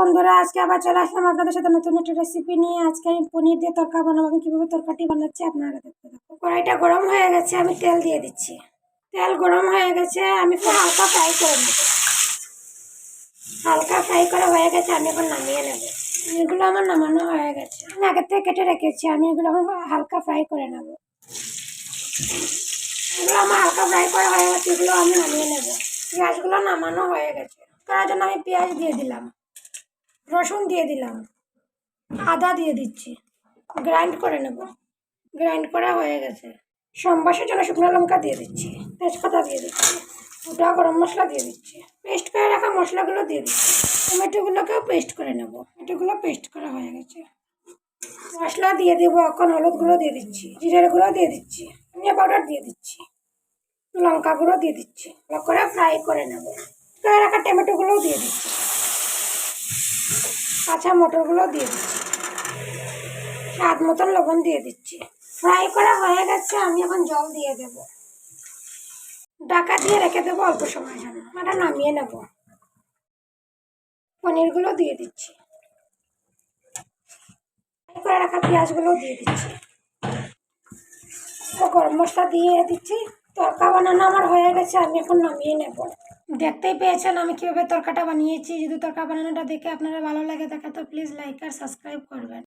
বন্ধুরা, আজকে আবার চলে আসলাম আপনাদের সাথে নতুন একটা রেসিপি নিয়ে। আজকে আমি পনির দিয়ে তরকা বানাবো। আমি কিভাবে তরকাটি বানাচ্ছি আপনারা দেখতে থাকুন। কড়াইটা গরম হয়ে গেছে, আমি তেল দিয়ে দিচ্ছি। তেল গরম হয়ে গেছে, আমি একটু হালকা ফ্রাই করে নেব। হালকা ফ্রাই করা হয়ে গেছে, আমি এখন নামিয়ে নেব। এগুলো আমার নামানো হয়ে গেছে, আমি আগের থেকে কেটে রেখেছি। আমি এগুলো এখন হালকা ফ্রাই করে নেব। এগুলো আমার হালকা ফ্রাই করা হয়ে গেছে, এগুলো আমি নামিয়ে নেব। পেঁয়াজগুলো নামানো হয়ে গেছে, তার জন্য আমি পেঁয়াজ দিয়ে দিলাম, রসুন দিয়ে দিলাম, আদা দিয়ে দিচ্ছি, গ্রাইন্ড করে নেব। গ্রাইন্ড করা হয়ে গেছে। সম্বাসের জন্য শুকনো লঙ্কা দিয়ে দিচ্ছি, তেজপাতা দিয়ে দিচ্ছি, গোটা গরম মশলা দিয়ে দিচ্ছি, পেস্ট করে রাখা মশলাগুলো দিয়ে দিচ্ছি। টমেটোগুলোকেও পেস্ট করে নেব। টমেটোগুলো পেস্ট করা হয়ে গেছে। মশলা দিয়ে দেবো, এখন হলুদ গুঁড়ো দিয়ে দিচ্ছি, জিরের গুঁড়ো দিয়ে দিচ্ছি, ধনিয়া পাউডার দিয়ে দিচ্ছি, লঙ্কা গুঁড়ো দিয়ে দিচ্ছি। ভালো করে ফ্রাই করে নেব। করে রাখা টমেটোগুলোও দিয়ে দিচ্ছি, কাঁচা মটরগুলো দিয়ে দিচ্ছি, স্বাদ মতন লবণ দিয়ে দিচ্ছি। ফ্রাই করা হয়ে গেছে, আমি এখন জল দিয়ে দেব। ঢাকা দিয়ে রেখে দেবো অল্প সময়ের জন্য। এটা নামিয়ে নেব। পনিরগুলো দিয়ে দিচ্ছি, ফ্রাই করে রাখা পেঁয়াজগুলো দিয়ে দিচ্ছি, গরম মশলা দিয়ে দিচ্ছি। তরকা বানানো আমার হয়ে গেছে, আমি এখন নামিয়ে নেব। দেখতেই পেয়েছেন আমি কীভাবে তরকাটা বানিয়েছি। যদি তরকা বানানোটা দেখে আপনারা ভালো লাগে থাকে তো প্লিজ লাইক আর সাবস্ক্রাইব করবেন।